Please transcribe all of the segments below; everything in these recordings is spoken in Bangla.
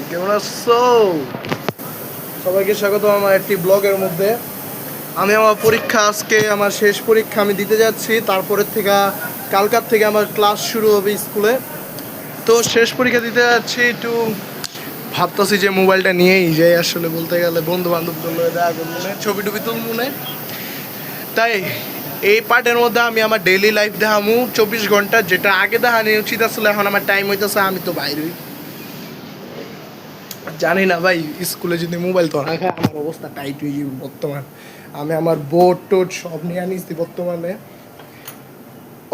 কেমন আছো? সবাইকে স্বাগত আমার একটি ব্লগের মধ্যে। আমি আমার পরীক্ষা, আজকে আমার শেষ পরীক্ষা আমি দিতে যাচ্ছি। তারপরের থেকে কালকার থেকে আমার ক্লাস শুরু হবে স্কুলে। তো শেষ পরীক্ষা দিতে যাচ্ছি, একটু ভাবতেছি যে মোবাইলটা নিয়েই যাই। আসলে বলতে গেলে বন্ধু বান্ধবদের দেখা মনে, ছবি টবি তুল মনে। তাই এই পার্টের মধ্যে আমি আমার ডেইলি লাইফ দেখামু 24 ঘন্টা, যেটা আগে দেখানি উচিত আসলে। এখন আমার টাইম হইতেছে, আমি তো বাইরে জানি না ভাই, স্কুলে যদি মোবাইল তো রাখা আমার অবস্থা টাইট হয়ে যাবে বর্তমান। আমি আমার বোর্ড টোড সব নিয়ে আনিছি বর্তমানে।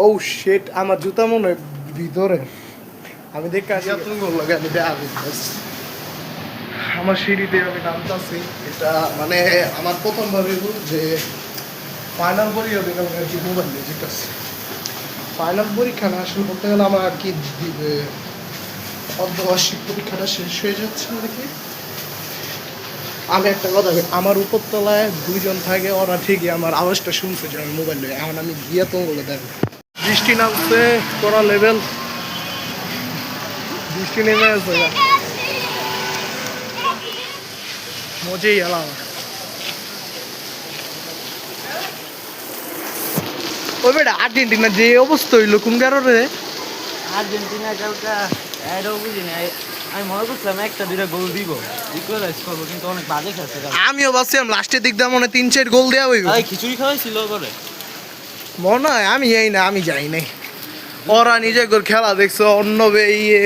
ও শেট, আমার জুতা মনে হয় ভিতরে। আমি দেখে আসি তুমি বললো আমি আমার সিঁড়িতে আমি নামতাছি। এটা মানে আমার প্রথমবার যে ফাইনাল পরীক্ষা দিলাম আর কি, মোবাইল নিয়ে যেতেছি। ফাইনাল পরীক্ষা না, আসলে বলতে গেলে আমার আর কি অর্ধবার্ষিক পরীক্ষাটা শেষ হয়ে যাচ্ছে নাকি। আমি একটা কথা, আমার উপরতলায় দুইজন থাকে, ওরা ঠিকই আমার আওয়াজটা শুনছে যে আমি মোবাইল নিয়ে। এখন আমি গিয়ে তো বলে দেখো, বৃষ্টি নামছে কড়া লেভেল, বৃষ্টি নেমে আছে মজেই এলাম। ওই বেটা আর্জেন্টিনা যে অবস্থা হইলো কোন কারণে? আর্জেন্টিনা কালকা এটাও বুঝি না। আমি মনে করছিলাম একটা দুইটা গোল দিব, ইকুয়ালাইজ করবো, কিন্তু অনেক বাজে খেলছে। আমিও ভাবছিলাম লাস্টের দিক দিয়ে মনে 3-4 গোল দেওয়া হইব। খিচুড়ি খাওয়াইছিল করে মনে হয়, আমি যাই না, আমি যাই নাই। ওরা নিজে খেলা দেখছো অন্য ইয়ে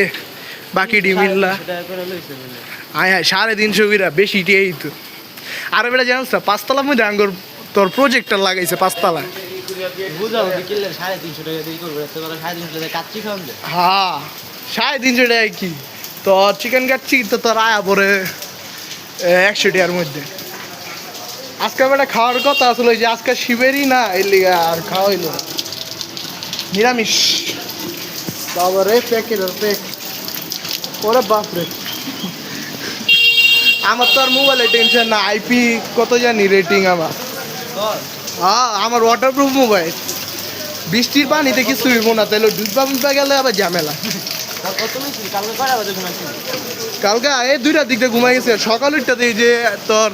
বাকি ডিমিল্লা আয় হ্যাঁ 350 বিরা বেশি টিয়েই তো। আর বেটা জানিস না, 5তলার মধ্যে আঙ্গুর তোর প্রজেক্টর লাগাইছে 5তলায়। বুঝাবো বিকেলে 350 টাকা দিয়ে করবো, 350 টাকা কাচ্চি খাওয়ান দে। হ্যাঁ 350 টাকা কি তোর চিকেন কাচ্ছি তো তোর আয়া পরে 100 টাকার মধ্যে। আজকে বেটা খাওয়ার কথা আসলে, যে আজকে শিবেরই না, এর লিগে আর খাওয়া হইলো নিরামিষ। বাবা রে প্যাকেট আর প্যাক, ওরে বাপরে। আমার তো আর মোবাইলে টেনশন না, আইপি কত জানি রেটিং আমার। হ্যাঁ আমার ওয়াটারপ্রুফ মোবাইল, বৃষ্টির পানিতে কিছু হইব না। তাহলে ডুববা গেলে আবার ঝামেলা। কালকে এই 2টার দিকটা ঘুমাই গেছে, সকালেরটা দিই যে তোর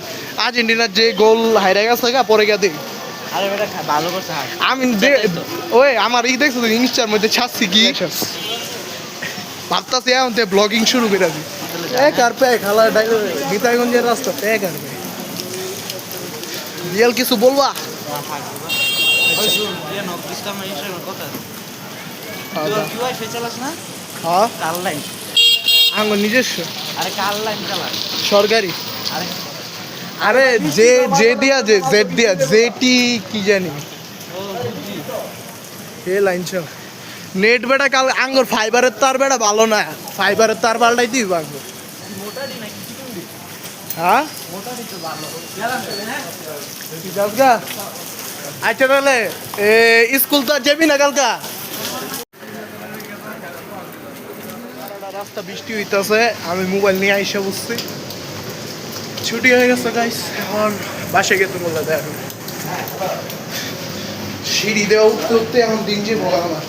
আর্জেন্টিনার যে গোল হাইরা গেছে পরে গিয়ে দিই। আমি ওই আমার দেখছো তো ইনস্টার মধ্যে ছাড়ছি কি ভাবতাছি এখন ব্লগিং শুরু করে দিই। এক আর প্যাক হালা গীতাগঞ্জের রাস্তা প্যাক আর রিয়েল কিছু বলবা? হ্যাঁ নিজস্ব সরকারি। আরে যে যে দিয়া যে জেড দিয়া জেটি কি জানি এ লাইন চল নেট বেটা কাল আঙ্গুর ফাইবারের তার বেটা ভালো না, ফাইবারের তার পাল্টাই দিই পারবো। হ্যাঁ আচ্ছা তাহলে স্কুল তো আর যাবি না কালকা? রাস্তা বৃষ্টি হইতেছে, আমি মোবাইল নিয়ে আইসা বসছি। ছুটি হয়ে গেছে গাইস, এখন বাসে গেতে বললে দেখো সিঁড়ি দেওয়া উঠতে উঠতে এখন দিন যে বলা আমার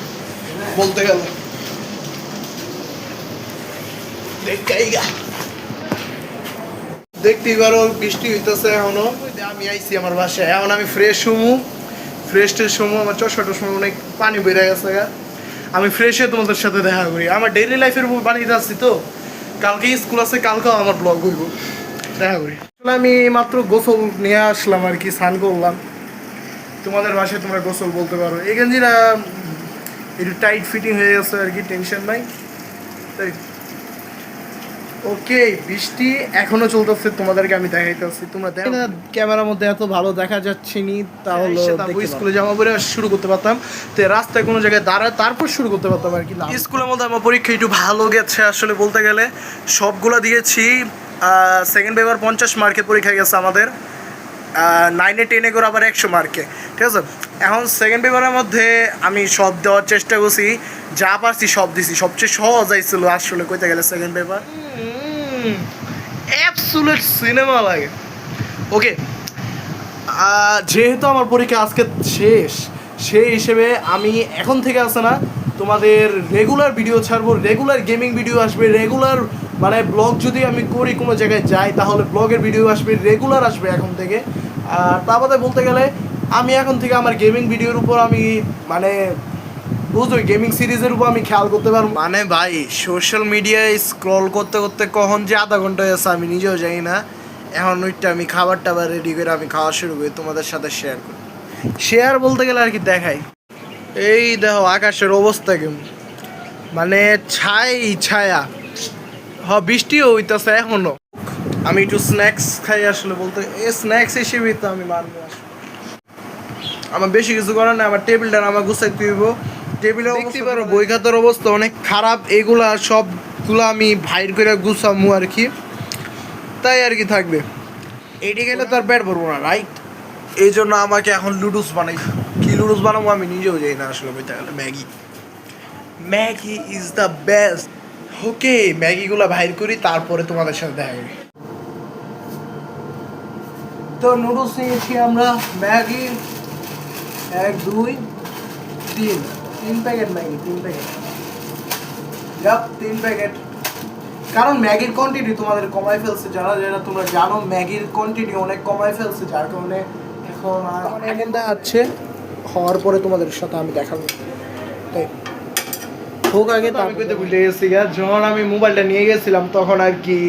বলতে গেল দেখতেই পারো বৃষ্টি হইতেছে এখনো। আমি আইছি আমার বাসায়, এখন আমি ফ্রেশ হমু, ফ্রেশ ট্রেশ হমু। আমার চশমার অনেক পানি বেড়ে গেছে। আমি ফ্রেশ হয়ে তোমাদের সাথে দেখা করি। আমার ডেইলি লাইফের উপর বানিয়ে আসছি তো, কালকে স্কুল আছে, কালকেও আমার ব্লগ হইব, দেখা করি। আসলে আমি মাত্র গোসল নিয়ে আসলাম আর কি, স্নান করলাম। তোমাদের বাসায় তোমরা গোসল বলতে পারো। এই গেঞ্জিটা একটু টাইট ফিটিং হয়ে গেছে আর কি, টেনশন নাই। তাই ওকে, বৃষ্টি এখনো চলতেছে, তোমাদেরকে আমি দেখাইতেছি। তোমরা দেখো না ক্যামেরার মধ্যে এত ভালো দেখা যাচ্ছে নি, তাহলে স্কুলে জামা পরে শুরু করতে পারতাম। তো রাস্তায় কোনো জায়গায় দাঁড়ায় তারপর শুরু করতে পারতাম আর কি। স্কুলের মধ্যে আমার পরীক্ষা একটু ভালো গেছে আসলে বলতে গেলে, সবগুলো দিয়েছি। সেকেন্ড পেপার 50 মার্কের পরীক্ষা গেছে আমাদের, 9-এ 10-এ করে আবার 100 মার্কে, ঠিক আছে। এখন সেকেন্ড পেপারের মধ্যে আমি সব দেওয়ার চেষ্টা করছি, যা পারছি সব দিছি। সবচেয়ে সহজ আইছিল আসলে কইতে গেলে সেকেন্ড পেপার, অ্যাবসলিউট সিনেমা লাগে। ওকে, যেহেতু আমার পরীক্ষা আজকে শেষ, সেই হিসেবে আমি এখন থেকে আসে না তোমাদের রেগুলার ভিডিও ছাড়বো, রেগুলার গেমিং ভিডিও আসবে, রেগুলার মানে ব্লগ যদি আমি করি কোনো জায়গায় যাই তাহলে ব্লগের ভিডিও আসবে, রেগুলার আসবে এখন থেকে। আর তা বাদে বলতে গেলে আমি এখন থেকে আমার গেমিং ভিডিওর উপর আমি মানে বুঝলি গেমিং সিরিজের উপর আমি খেয়াল করতে পারবো। মানে ভাই সোশ্যাল মিডিয়ায় স্ক্রল করতে করতে কখন যে আধা ঘন্টা হয়েছে আমি নিজেও জানি না। এখন ওইটা আমি খাবার টাবার রেডি করে আমি খাওয়া শুরু করি, তোমাদের সাথে শেয়ার করি। শেয়ার বলতে গেলে আর কি দেখাই। এই দেখো আকাশের অবস্থা কেমন, মানে ছায়া বৃষ্টিও হইতেছে এখনো। আমি একটু স্ন্যাক্স খাই আসলে, বলতে এই স্ন্যাক্স হিসেবেই তো আমি মানবো আসলে। আমার বেশি কিছু করার নাই, আমার টেবিলটা আমার গুছাইতে হইব। টেবিলে দেখতে পারো বই খাতার অবস্থা অনেক খারাপ, এগুলা সবগুলো আমি ভাইর করে গুছামু আর কি, তাই আর কি থাকবে। এটি গেলে তো আর পেট ভরবো না, রাইট? এই জন্য আমাকে এখন লুডুস বানাই। কি লুডুস বানাবো আমি নিজেও যাই না আসলে, বলতে গেলে ম্যাগি ইজ দ্য বেস্ট। ওকে, ম্যাগিগুলো বাইর করি, তারপরে তোমাদের সাথে দেখা করি। তো নুডলস নিয়েছি আমরা, Maggi 1 2 3 packet Maggi, 3 packet, 3 packet. কারণ ম্যাগির কোয়ান্টিটি তোমাদের কমাই ফেলছে, যারা যারা তোমরা জানো ম্যাগির কোয়ান্টিটি অনেক কমাই ফেলছে, যার কারণে এখন অনেক আছে। হওয়ার পরে তোমাদের সাথে আমি দেখাবো। তাই হোক আগে তো আমি কইতে ভুলে গেছি। যখন আমি মোবাইলটা নিয়ে গেছিলাম তখন আর কি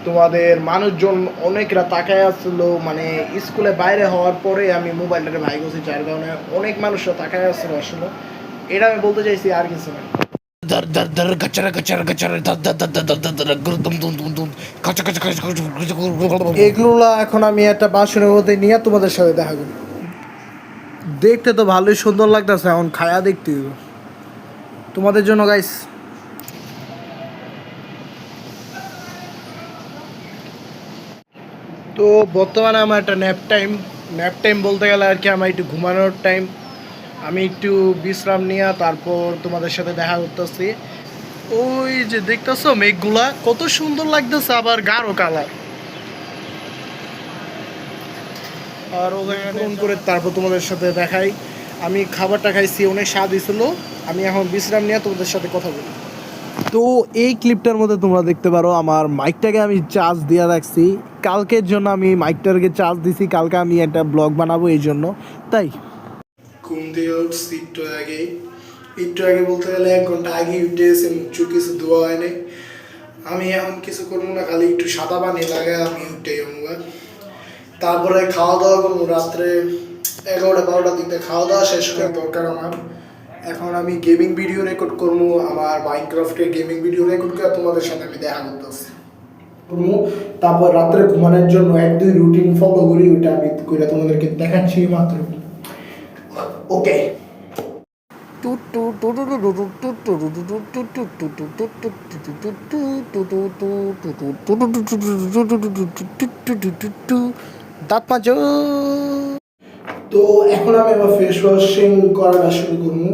তোমাদের মানুষজন অনেকরা তাকায় আসলো, মানে স্কুলে বাইরে হওয়ার পরে আমি মোবাইলটাকে ভাই গেছি, যার কারণে অনেক মানুষরা তাকায় আসলো আসলে। এটা আমি বলতে চাইছি, আর কিছু না। এগুলো এখন আমি একটা বাসনের মধ্যে নিয়ে তোমাদের সাথে দেখা করি। দেখতে তো ভালোই সুন্দর লাগতেছে, এখন খায়া দেখতে হইব তোমাদের জন্য গাইস। তো বর্তমানে আমার একটা ন্যাপ টাইম বলতে গেলে আর কি আমার একটু ঘুমানোর টাইম। আমি একটু বিশ্রাম নিয়ে তারপর তোমাদের সাথে দেখা করতেছি। ওই যে দেখতেছো মেঘগুলা কত সুন্দর লাগতেছে, আবার গাঢ় কালার। আর ওখানে করে তারপর তোমাদের সাথে দেখাই। আমি খাবারটা খাইছি, অনেক স্বাদ হয়েছিল। আমি এখন বিশ্রাম নিয়ে তোমাদের সাথে কথা বলি। তো এই ক্লিপটার মধ্যে তোমরা দেখতে পারো আমার মাইকটাকে আমি চার্জ দিয়ে রাখছি, কালকের জন্য আমি মাইকটাকে চার্জ দিছি, কালকে আমি একটা ব্লগ বানাবো এই জন্য। তাই ঘুম দিয়ে উঠছি একটু আগে বলতে গেলে 1 ঘন্টা আগে উঠে এসে মুখ কিছু ধোয়া হয়নি। আমি এখন কিছু করবো না, খালি একটু সাদা পানি লাগাই আমি উঠে যাবো। তারপরে খাওয়া দাওয়া করবো রাত্রে 11টা 12টার দিকে খাওয়া দাওয়া শেষ করার দরকার আমার। এখন আমি গেমিং ভিডিও রেকর্ড করবো, আমার মাইনক্রাফটের গেমিং ভিডিও রেকর্ড করে তোমাদের সাথে আমি দেখা করতেছি। তারপর রাত্রে ঘুমানোর জন্য 1-2 রুটিন ফলো করি, ওইটা আমি করে তোমাদেরকে দেখাচ্ছি মাত্র। ওকে, দাঁত মাজো। তো এখন আমি আবার ফেস ওয়াশিং করাটা শুরু করবো,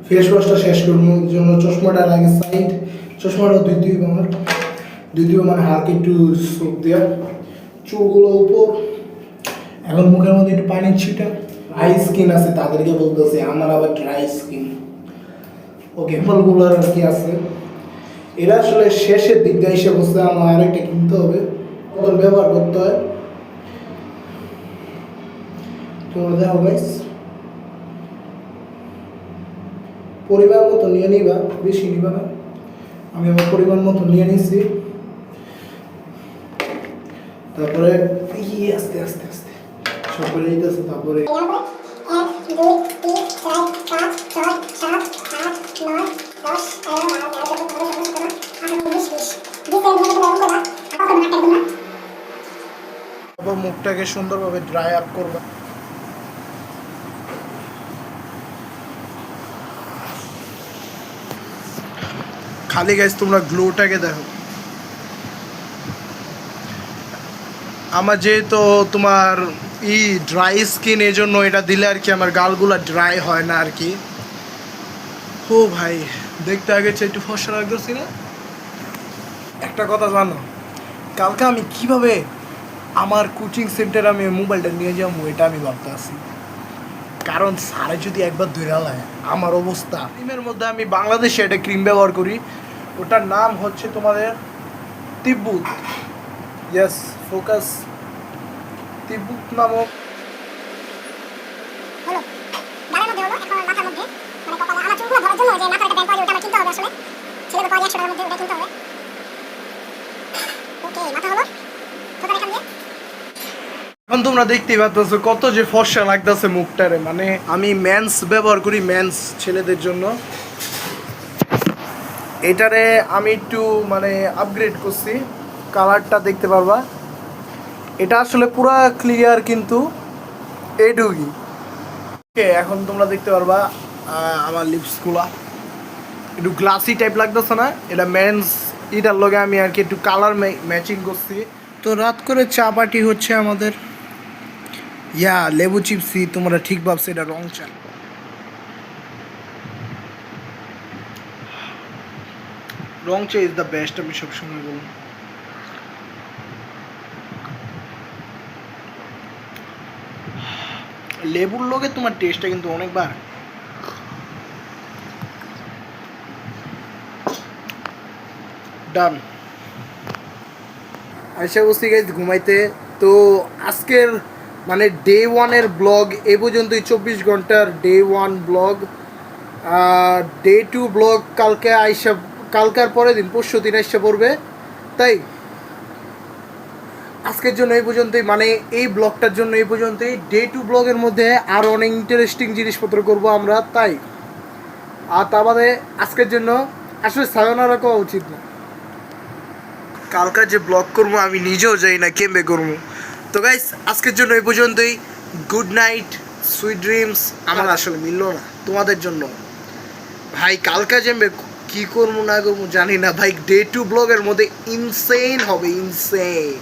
ফেস ওয়াশটা শেষ করবো। এর জন্য চশমাটা লাগে সাইড, চশমাটা দুই মানে হালকা একটু সোপ দেওয়া, চুলগুলো উপর। এখন মুখের মধ্যে একটু পানি ছিটা। ড্রাই স্কিন আছে তাদেরকে বলতেছে, আমার আবার ড্রাই স্কিন। ওকে, ফলগুলো আর কি আছে, এটা আসলে শেষের দিক দিয়ে এসে বসে আমার আরেকটা কিনতে হবে, ওদের ব্যবহার করতে হয়। তোমরা দেখো গাইস, পরিমাণ মতো নিয়ে নিবা, বেশি নিবা না। আমি আমার পরিমাণ মতো নিয়ে নিছি। তারপরে আস্তে আস্তে আস্তে সব করে দিতেছে। তারপরে 1 2 3 4 5 6 7 8 9 10 11 আবার মুখটাকে সুন্দরভাবে ড্রাই আপ করবা। খালি গাইস তোমরা গ্লোটাকে দেখো। আমার যেহেতু তোমার ড্রাই স্কিন, এই জন্য এটা দিলে আর কি আমার গালগুলা ড্রাই হয় না আর কি। ও ভাই, দেখতে আগে একটু ফর্সা লাগতেছি না? একটা কথা জানো, কালকে আমি কিভাবে আমার কোচিং সেন্টারে আমি মোবাইলটা নিয়ে যাবো এটা আমি ভাবতে আছি। কারণ স্যারে যদি একবার ধরে লায় আমার অবস্থা। ক্রিমের মধ্যে আমি বাংলাদেশে একটা ক্রিম ব্যবহার করি, ওটার নাম হচ্ছে তোমাদের তিব্বত, ইয়েস ফোকাস, তিব্বত নামক হলো দাঁড়ের মধ্যে হলো এখন মাথার মধ্যে মানে কপালে আমার চুলগুলো ধরার জন্য যে মাথার একটা ব্যান্ড পাওয়া যায় ওটা আমার কিনতে হবে আসলে ছেলেদের পাওয়া যায় 100 টাকার মধ্যে ওটা কিনতে হবে ওকে মাথা হলো ফোকার এখান দিয়ে এখন তোমরা দেখতেই পাচ্ছ কত যে ফর্সা লাগতেছে মুখটারে, মানে আমি মেন্স ব্যবহার করি, মেন্স ছেলেদের জন্য। এটারে আমি একটু মানে আপগ্রেড করছি, কালারটা দেখতে পারবা, এটা আসলে পুরা ক্লিয়ার কিন্তু এইটুকুই। ওকে এখন তোমরা দেখতে পারবা আমার লিপসগুলা একটু গ্লাসি টাইপ লাগতেছে না, এটা মেন্স এটার লগে আমি আর কি একটু কালার ম্যাচিং করছি। তো রাত করে চা পার্টি হচ্ছে আমাদের, ইয়া লেবু চিপসি, তোমরা ঠিক ভাবছো এটা রং চা। রং চা ইজ দ্য বেস্ট, আমি সবসময় বলবো। লেবুর লগে তোমার টেস্টটা কিন্তু অনেকবার ডান। আশা করছি গাইজ ঘুমাইতে। তো আজকের মানে ডে ওয়ানের ব্লগ এ পর্যন্তই, 24 ঘন্টার day one blog. Day two blog কালকে আইসা, কালকার পরের দিন পরশু দিন আইসা পড়বে। তাই আজকের জন্য এই পর্যন্তই, মানে এই ব্লগটার জন্য এই পর্যন্তই। ডে টু ব্লগের মধ্যে আরও অনেক ইন্টারেস্টিং জিনিসপত্র করবো আমরা, তাই আর তা বাদে আজকের জন্য আসলে সায়নারা করা উচিত না। কালকা যে ব্লগ করবো আমি নিজেও যাই না কেমবে করবো। তো গাইস আজকের জন্য এই পর্যন্তই। Good night, sweet dreams. আমার আসলে মিললো না তোমাদের জন্য ভাই, কালকা যেমবে কি করবো না করবো জানি না ভাই। ডে টু ব্লগের মধ্যে ইনসেন হবে, ইনসেন।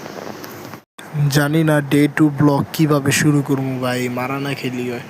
জানি না ডে টু ব্লগ কিভাবে শুরু করবো ভাই, মারা না খেলি হয়।